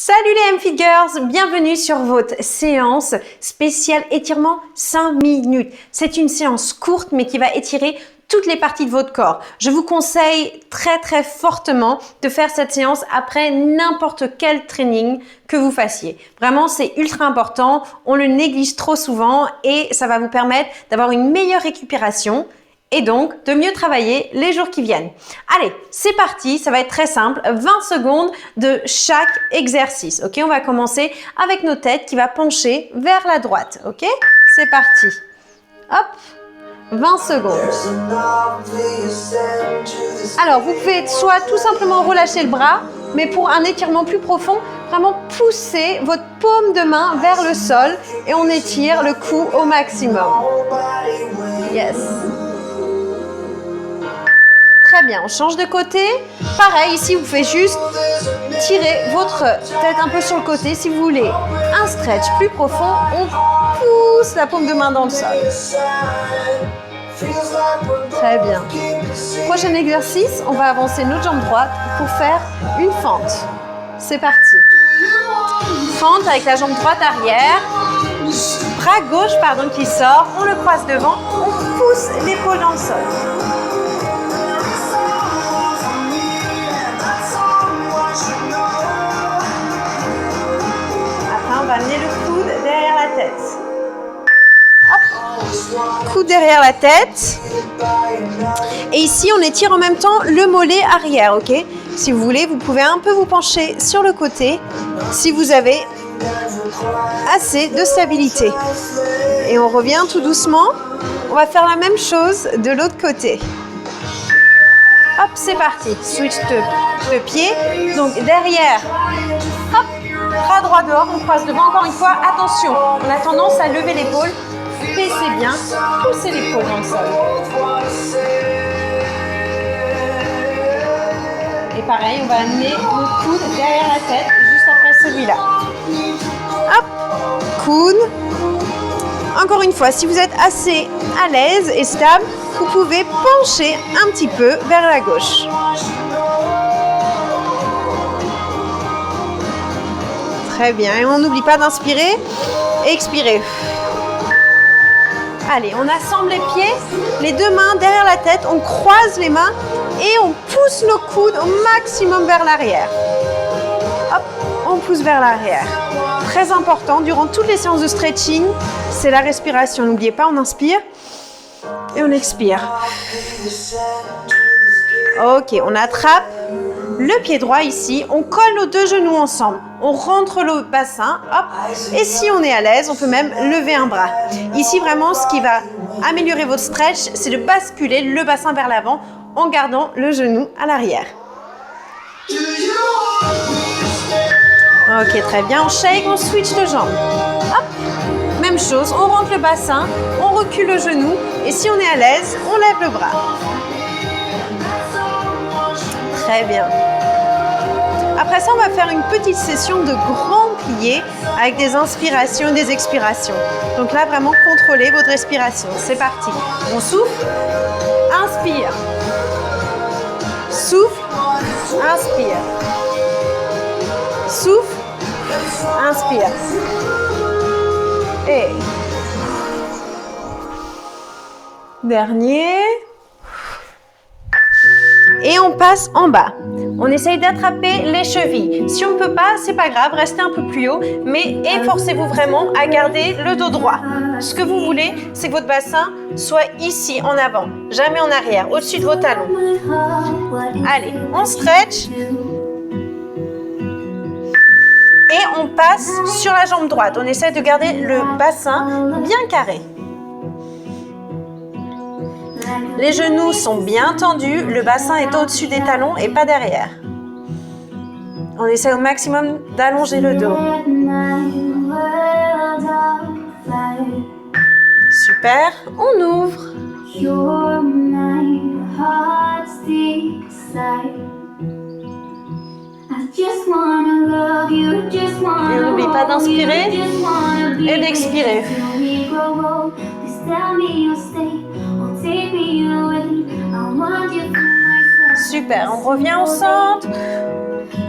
Salut les M-Fit Girls, bienvenue sur votre séance spéciale étirement 5 minutes. C'est une séance courte mais qui va étirer toutes les parties de votre corps. Je vous conseille très fortement de faire cette séance après n'importe quel training que vous fassiez. Vraiment, c'est ultra important, on le néglige trop souvent et ça va vous permettre d'avoir une meilleure récupération et donc de mieux travailler les jours qui viennent. Allez, c'est parti, ça va être très simple, 20 secondes de chaque exercice, ok? On va commencer avec nos têtes qui va pencher vers la droite, ok? C'est parti. Hop, 20 secondes. Alors, vous pouvez soit tout simplement relâcher le bras, mais pour un étirement plus profond, vraiment pousser votre paume de main vers le sol et on étire le cou au maximum. Yes. Très bien, on change de côté. Pareil, ici, vous faites juste tirer votre tête un peu sur le côté. Si vous voulez un stretch plus profond, on pousse la paume de main dans le sol. Très bien. Prochain exercice, on va avancer notre jambe droite pour faire une fente. C'est parti. Fente avec la jambe droite arrière. Bras gauche, qui sort. On le croise devant. On pousse l'épaule dans le sol. On va amener le coude derrière la tête. Hop. Coude derrière la tête. Et ici, on étire en même temps le mollet arrière, ok? Si vous voulez, vous pouvez un peu vous pencher sur le côté si vous avez assez de stabilité. Et on revient tout doucement. On va faire la même chose de l'autre côté. Hop, c'est parti. Switch de pied. Donc derrière. Hop. Bras droit dehors, on croise devant. Encore une fois, attention, on a tendance à lever l'épaule. Baissez bien, poussez l'épaule dans le sol. Et pareil, on va amener le coude derrière la tête, juste après celui-là. Hop, coude. Encore une fois, si vous êtes assez à l'aise et stable, vous pouvez pencher un petit peu vers la gauche. Très bien, et on n'oublie pas d'inspirer et expirer. Allez, on assemble les pieds, les deux mains derrière la tête, on croise les mains et on pousse nos coudes au maximum vers l'arrière. Hop, on pousse vers l'arrière. Très important, durant toutes les séances de stretching, c'est la respiration. N'oubliez pas, on inspire et on expire. Ok, on attrape le pied droit ici, on colle nos deux genoux ensemble, on rentre le bassin, hop, et si on est à l'aise, on peut même lever un bras. Ici, vraiment, ce qui va améliorer votre stretch, c'est de basculer le bassin vers l'avant en gardant le genou à l'arrière. Ok, très bien, on shake, on switch de jambe. Hop, même chose, on rentre le bassin, on recule le genou, et si on est à l'aise, on lève le bras. Très bien. Après ça, on va faire une petite session de grands pliés avec des inspirations et des expirations. Donc là, vraiment, contrôlez votre respiration. C'est parti. On souffle, inspire. Souffle, inspire. Souffle, inspire. Et dernier. Et on passe en bas. On essaye d'attraper les chevilles. Si on ne peut pas, c'est pas grave, restez un peu plus haut, mais efforcez-vous vraiment à garder le dos droit. Ce que vous voulez, c'est que votre bassin soit ici, en avant, jamais en arrière, au-dessus de vos talons. Allez, on stretch. Et on passe sur la jambe droite. On essaie de garder le bassin bien carré. Les genoux sont bien tendus, le bassin est au-dessus des talons et pas derrière. On essaie au maximum d'allonger le dos. Super, on ouvre. Et on n'oublie pas d'inspirer et d'expirer. Super, on revient au centre,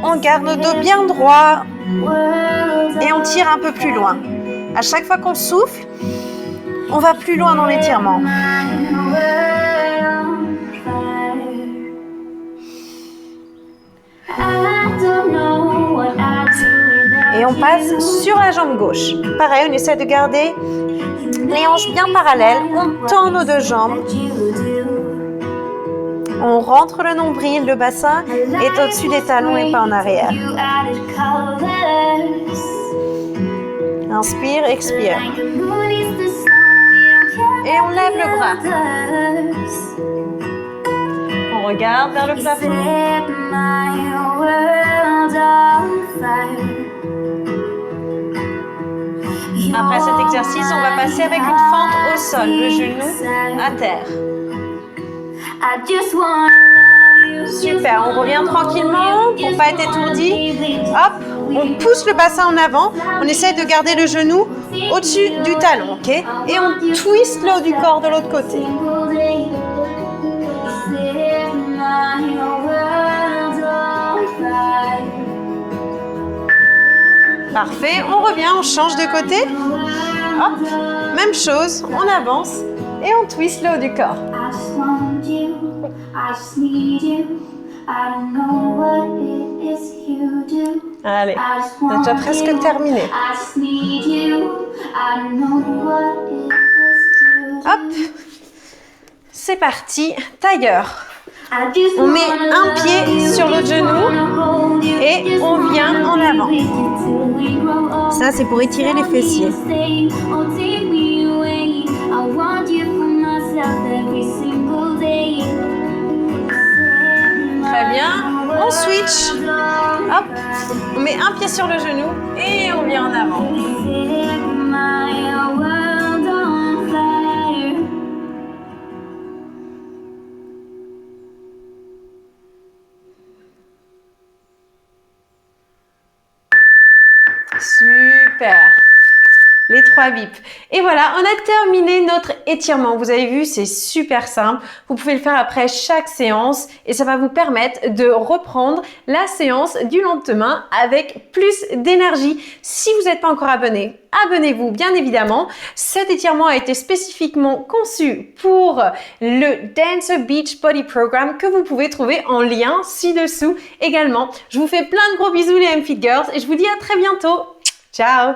on garde le dos bien droit, Et on tire un peu plus loin. À chaque fois qu'on souffle, on va plus loin dans l'étirement. Et on passe sur la jambe gauche. Pareil, on essaie de garder les hanches bien parallèles. On tend nos deux jambes. On rentre le nombril, le bassin est au-dessus des talons et pas en arrière. Inspire, expire. Et on lève le bras. On regarde vers le plafond. Après cet exercice, on va passer avec une fente au sol, le genou à terre. Super, on revient tranquillement pour ne pas être étourdi. Hop, on pousse le bassin en avant. On essaie de garder le genou au-dessus du talon, ok? Et on twist le haut du corps de l'autre côté. Parfait, on revient, on change de côté. Hop, même chose, on avance et on twist le haut du corps. Allez, on a déjà presque terminé. Hop, c'est parti, tailleur. On met un pied sur l'autre genou et on vient en avant. Ça, c'est pour étirer les fessiers. Très bien. On switch. Hop. On met un pied sur le genou et on vient en avant. Super. Les 3 bips. Et voilà, on a terminé notre étirement. Vous avez vu, c'est super simple. Vous pouvez le faire après chaque séance et ça va vous permettre de reprendre la séance du lendemain avec plus d'énergie. Si vous n'êtes pas encore abonné, abonnez-vous bien évidemment. Cet étirement a été spécifiquement conçu pour le Dancer Beach Body Program que vous pouvez trouver en lien ci-dessous également. Je vous fais plein de gros bisous les MFit Girls et je vous dis à très bientôt. Ciao!